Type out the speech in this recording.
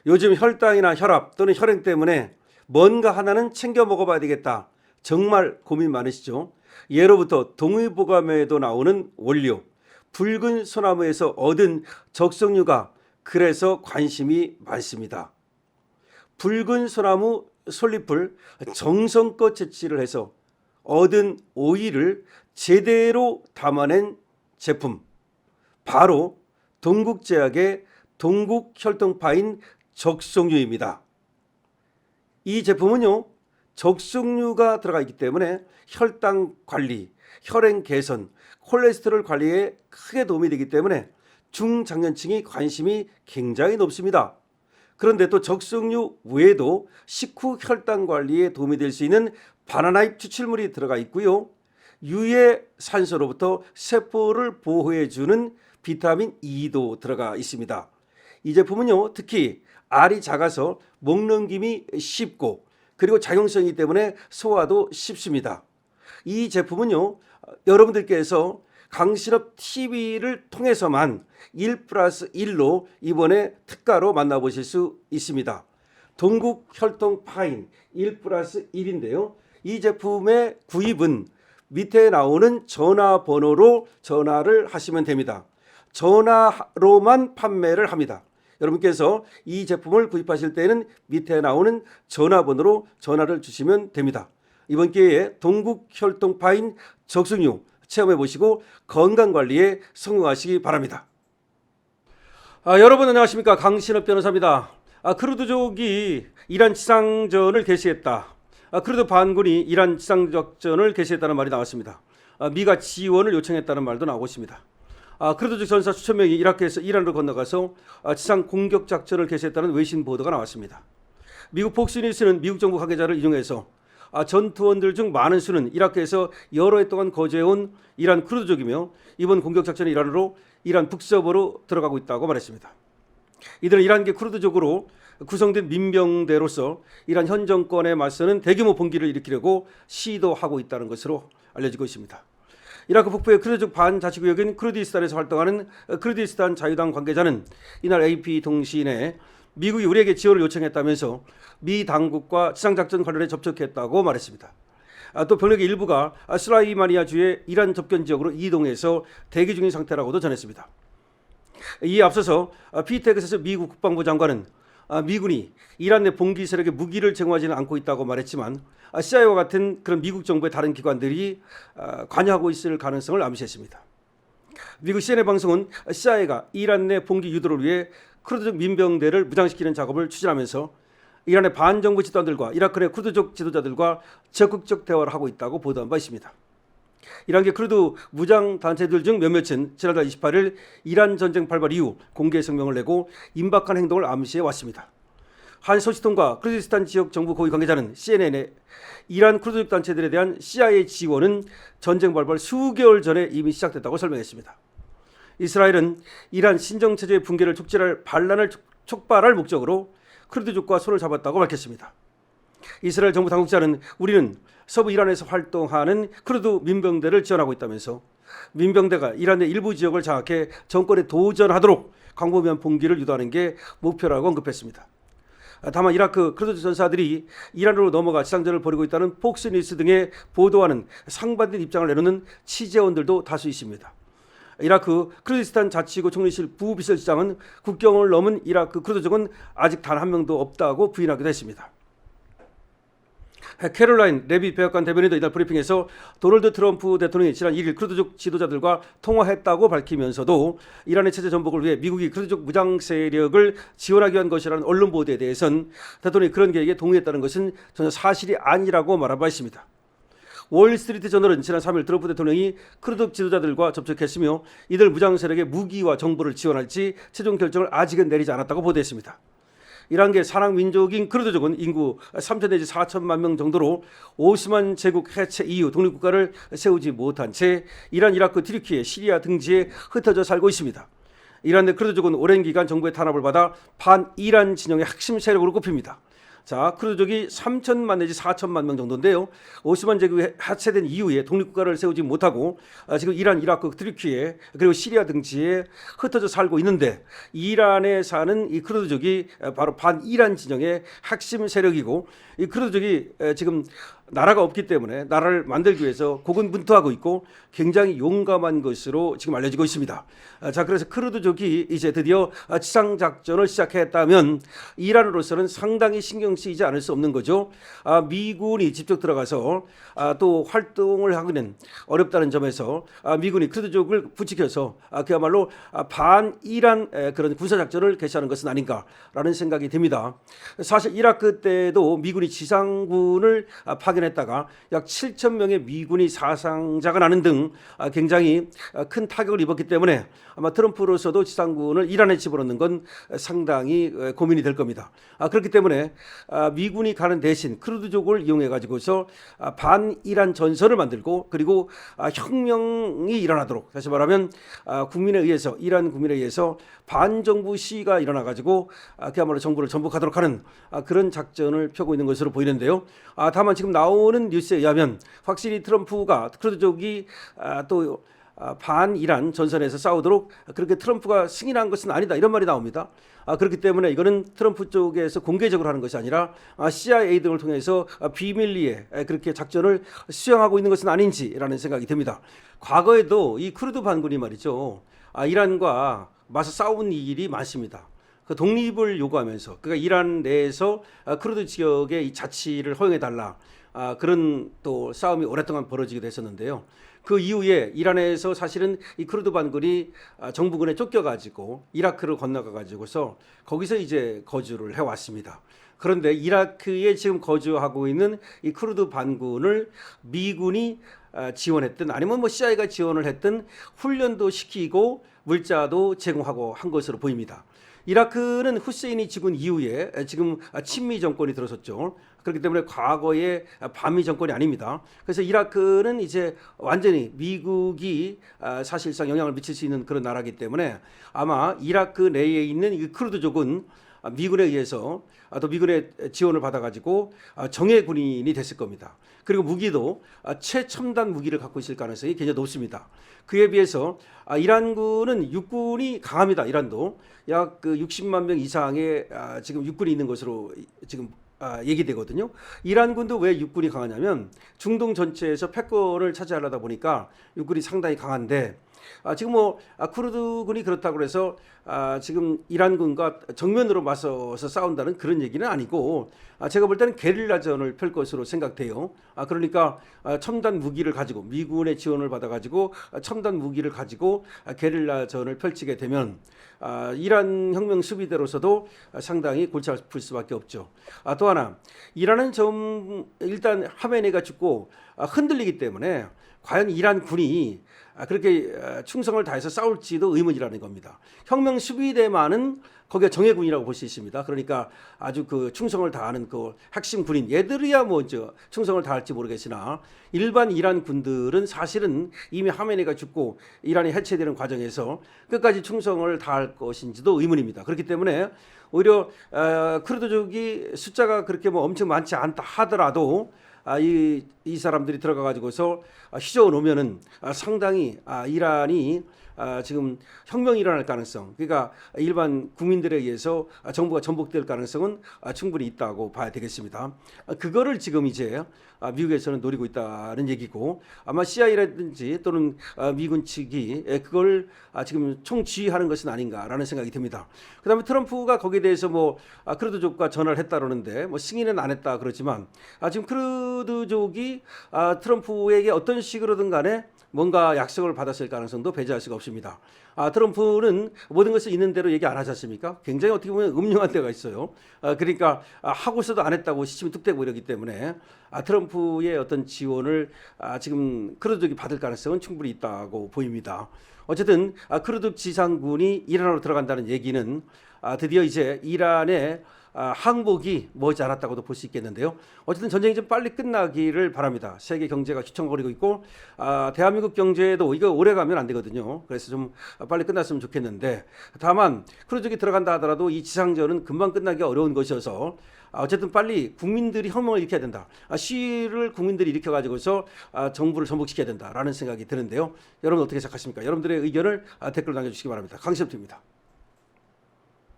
요즘 혈당이나 혈압 또는 혈행 때문에 뭔가 하나는 챙겨 먹어봐야 되겠다. 정말 고민 많으시죠? 예로부터 동의보감에도 나오는 원료, 붉은 소나무에서 얻은 적성류가 그래서 관심이 많습니다. 붉은 소나무 솔잎을 정성껏 채취를 해서 얻은 오일을 제대로 담아낸 제품, 바로 동국제약의 동국혈통파인 적성류입니다. 이 제품은요, 적성류가 들어가 있기 때문에 혈당 관리, 혈행 개선, 콜레스테롤 관리에 크게 도움이 되기 때문에 중장년층이 관심이 굉장히 높습니다. 그런데 또 적성류 외에도 식후 혈당 관리에 도움이 될 수 있는 바나나잎 추출물이 들어가 있고요. 유해 산소로부터 세포를 보호해주는 비타민 E도 들어가 있습니다. 이 제품은요, 특히 알이 작아서 먹넘김이 쉽고 그리고 작용성이기 때문에 소화도 쉽습니다. 이 제품은요, 여러분들께서 강신업 TV를 통해서만 1+1로 이번에 특가로 만나보실 수 있습니다. 동국혈통파인 1+1인데요. 이 제품의 구입은 밑에 나오는 전화번호로 전화를 하시면 됩니다. 전화로만 판매를 합니다. 여러분께서 이 제품을 구입하실 때는 밑에 나오는 전화번호로 전화를 주시면 됩니다. 이번 기회에 동국혈통파인 적성류 체험해 보시고 건강관리에 성공하시기 바랍니다. 여러분 안녕하십니까, 강신업 변호사입니다. 크루드족이 이란 지상전을 개시했다. 크루드 반군이 이란 지상작전을 개시했다는 말이 나왔습니다. 미가 지원을 요청했다는 말도 나오고 있습니다. 크루드족 전사 수천 명이 이라크에서 이란으로 건너가서 지상 공격 작전을 개시했다는 외신 보도가 나왔습니다. 미국 폭스뉴스는 미국 정부 관계자를 인용해서 전투원들 중 많은 수는 이라크에서 여러 해 동안 거주해온 이란 크루드족이며 이번 공격 작전의 일환으로 이란 북서부로 들어가고 있다고 말했습니다. 이들은 이란계 크루드족으로 구성된 민병대로서 이란 현 정권에 맞서는 대규모 봉기를 일으키려고 시도하고 있다는 것으로 알려지고 있습니다. 이라크 북부의 크루드족 반자치구역인 쿠르디스탄에서 활동하는 쿠르디스탄 자유당 관계자는 이날 AP통신에 미국이 우리에게 지원을 요청했다면서 미 당국과 지상작전 관련해 접촉했다고 말했습니다. 또 병력의 일부가 슬라이마니아 주의 이란 접견 지역으로 이동해서 대기 중인 상태라고도 전했습니다. 이에 앞서서 피터 헥스에서 미국 국방부 장관은 미군이 이란 내 봉기 세력에 무기를 제공하지는 않고 있다고 말했지만 CIA와 같은 그런 미국 정부의 다른 기관들이 관여하고 있을 가능성을 암시했습니다. 미국 CNN 방송은 CIA가 이란 내 봉기 유도를 위해 쿠르드족 민병대를 무장시키는 작업을 추진하면서 이란의 반정부 집단들과 이라크 내 쿠르드족 지도자들과 적극적 대화를 하고 있다고 보도한 바 있습니다. 이란계 쿠르드 무장단체들 중 몇몇은 지난달 28일 이란 전쟁 발발 이후 공개 성명을 내고 임박한 행동을 암시해 왔습니다. 한 소식통과 쿠르디스탄 지역 정부 고위 관계자는 CNN에 이란 쿠르드족 단체들에 대한 CIA 지원은 전쟁 발발 수개월 전에 이미 시작됐다고 설명했습니다. 이스라엘은 이란 신정체제의 붕괴를 촉진할 반란을 촉발할 목적으로 쿠르드족과 손을 잡았다고 밝혔습니다. 이스라엘 정부 당국자는 우리는 서부 이란에서 활동하는 쿠르드 민병대를 지원하고 있다면서 민병대가 이란 내 일부 지역을 장악해 정권에 도전하도록 광범위한 봉기를 유도하는 게 목표라고 언급했습니다. 다만 이라크 쿠르드 전사들이 이란으로 넘어가 지상전을 벌이고 있다는 폭스뉴스 등의 보도와는 상반된 입장을 내놓는 취재원들도 다수 있습니다. 이라크 쿠르디스탄 자치구 총리실 부비서실장은 국경을 넘은 이라크 쿠르드족은 아직 단 한 명도 없다고 부인하기도 했습니다. 캐롤라인 레비 백악관 대변인도 이날 브리핑에서 도널드 트럼프 대통령이 지난 1일 쿠르드족 지도자들과 통화했다고 밝히면서도 이란의 체제 전복을 위해 미국이 쿠르드족 무장 세력을 지원하기 위한 것이라는 언론 보도에 대해선 대통령이 그런 계획에 동의했다는 것은 전혀 사실이 아니라고 말한 바 있습니다. 월스트리트 저널은 지난 3일 트럼프 대통령이 쿠르드 지도자들과 접촉했으며 이들 무장 세력의 무기와 정보를 지원할지 최종 결정을 아직은 내리지 않았다고 보도했습니다. 이란계 산악 민족인 쿠르드족은 인구 3천 내지 4천만 명 정도로 오스만 제국 해체 이후 독립국가를 세우지 못한 채 이란, 이라크, 튀르키예, 시리아 등지에 흩어져 살고 있습니다. 이란 내 쿠르드족은 오랜 기간 정부의 탄압을 받아 반이란 진영의 핵심 세력으로 꼽힙니다. 자, 크루드족이 3천만 내지 4천만 명 정도인데요. 오스만 제국이 해체된 이후에 독립국가를 세우지 못하고 지금 이란, 이라크, 트르키예 그리고 시리아 등지에 흩어져 살고 있는데 이란에 사는 이 크루드족이 바로 반이란 진영의 핵심 세력이고 이 크루드족이 지금 나라가 없기 때문에 나라를 만들기 위해서 고군분투하고 있고 굉장히 용감한 것으로 지금 알려지고 있습니다. 자, 그래서 크루드족이 이제 드디어 지상 작전을 시작했다면 이란으로서는 상당히 신경 쓰이지 않을 수 없는 거죠. 미군이 직접 들어가서 또 활동을 하기는 어렵다는 점에서 미군이 크루드족을 부추겨서 그야말로 반이란 그런 군사 작전을 개시하는 것은 아닌가라는 생각이 듭니다. 사실 이라크 때도 미군이 지상군을 파견했다가 약 7천 명의 미군이 사상자가 나는 등 굉장히 큰 타격을 입었기 때문에 아마 트럼프로서도 지상군을 이란에 집어넣는 건 상당히 고민이 될 겁니다. 그렇기 때문에 미군이 가는 대신 크루드족을 이용해 가지고서 반이란 전선을 만들고 그리고 혁명이 일어나도록, 다시 말하면 국민에 의해서, 이란 국민에 의해서 반정부 시위가 일어나 가지고 그야말로 정부를 전복하도록 하는 그런 작전을 펴고 있는 것으로 보이는데요. 다만 지금 나오는 뉴스에 의하면 확실히 트럼프가 크루드족이 또 반이란 전선에서 싸우도록 그렇게 트럼프가 승인한 것은 아니다, 이런 말이 나옵니다. 그렇기 때문에 이거는 트럼프 쪽에서 공개적으로 하는 것이 아니라 CIA 등을 통해서 비밀리에 그렇게 작전을 수행하고 있는 것은 아닌지라는 생각이 듭니다. 과거에도 이 크루드 반군이 말이죠, 이란과 맞서 싸운 일이 많습니다. 그 독립을 요구하면서, 그러니까 이란 내에서 크루드 지역의 이 자치를 허용해 달라, 그런 또 싸움이 오랫동안 벌어지기도 했었는데요. 그 이후에 이란에서 사실은 이 크루드 반군이 정부군에 쫓겨가지고 이라크를 건너가가지고서 거기서 이제 거주를 해왔습니다. 그런데 이라크에 지금 거주하고 있는 이 크루드 반군을 미군이 지원했든 아니면 뭐 CIA가 지원을 했든 훈련도 시키고 물자도 제공하고 한 것으로 보입니다. 이라크는 후세인이 죽은 이후에 지금 친미 정권이 들어섰죠. 그렇기 때문에 과거의 반미 정권이 아닙니다. 그래서 이라크는 이제 완전히 미국이 사실상 영향을 미칠 수 있는 그런 나라이기 때문에 아마 이라크 내에 있는 이 크루드족은 미군에 의해서 또 미군의 지원을 받아가지고 정예 군인이 됐을 겁니다. 그리고 무기도 최첨단 무기를 갖고 있을 가능성이 굉장히 높습니다. 그에 비해서 이란군은 육군이 강합니다. 이란도 약 60만 명 이상의 지금 육군이 있는 것으로 지금 얘기되거든요. 이란군도 왜 육군이 강하냐면 중동 전체에서 패권을 차지하려다 보니까 육군이 상당히 강한데 지금 뭐 쿠르드군이 그렇다고 해서 지금 이란군과 정면으로 맞서서 싸운다는 그런 얘기는 아니고 제가 볼 때는 게릴라전을 펼 것으로 생각돼요. 그러니까 첨단 무기를 가지고 미군의 지원을 받아가지고 첨단 무기를 가지고 게릴라전을 펼치게 되면 이란 혁명 수비대로서도 상당히 골치 아플 수밖에 없죠. 또 하나, 이란은 일단 하메네이가 죽고 흔들리기 때문에 과연 이란 군이 그렇게 충성을 다해서 싸울지도 의문이라는 겁니다. 혁명 수비대만은 거기가 정예군이라고 볼 수 있습니다. 그러니까 아주 그 충성을 다하는 그 핵심 군인, 얘들이야 뭐 충성을 다할지 모르겠으나 일반 이란 군들은 사실은 이미 하메네이가 죽고 이란이 해체되는 과정에서 끝까지 충성을 다할 것인지도 의문입니다. 그렇기 때문에 오히려 크루드족이 숫자가 그렇게 뭐 엄청 많지 않다 하더라도 이 사람들이 들어가 가지고서 휘저어 놓으면은 상당히 이란이 지금 혁명이 일어날 가능성, 그러니까 일반 국민들에 의해서 정부가 전복될 가능성은 충분히 있다고 봐야 되겠습니다. 그거를 지금 이제 미국에서는 노리고 있다는 얘기고, 아마 CIA라든지 또는 미군 측이 그걸 지금 총지휘하는 것은 아닌가라는 생각이 듭니다. 그다음에 트럼프가 거기에 대해서 뭐 크루드족과 전화를 했다 그러는데 뭐 승인은 안 했다 그러지만 지금 크루드족이 트럼프에게 어떤 식으로든 간에 뭔가 약속을 받았을 가능성도 배제할 수가 없습니다. 트럼프는 모든 것을 있는 대로 얘기 안 하지 않습니까? 굉장히 어떻게 보면 음흉한 때가 있어요. 그러니까 하고서도 안 했다고 시침이 뚝대고 이러기 때문에 트럼프의 어떤 지원을 지금 크루드족이 받을 가능성은 충분히 있다고 보입니다. 어쨌든 크루드 지상군이 이란으로 들어간다는 얘기는 드디어 이제 이란의 항복이 머지 않았다고도 볼 수 있겠는데요. 어쨌든 전쟁이 좀 빨리 끝나기를 바랍니다. 세계 경제가 휘청거리고 있고 대한민국 경제도 이거 오래 가면 안 되거든요. 그래서 좀 빨리 끝났으면 좋겠는데 다만 크루즈기 들어간다 하더라도 이 지상전은 금방 끝나기 어려운 것이어서 어쨌든 빨리 국민들이 혁명을 일으켜야 된다. 시위를 국민들이 일으켜가지고서 정부를 전복시켜야 된다라는 생각이 드는데요. 여러분 어떻게 생각하십니까? 여러분들의 의견을 댓글로 남겨주시기 바랍니다. 강시엽입니다.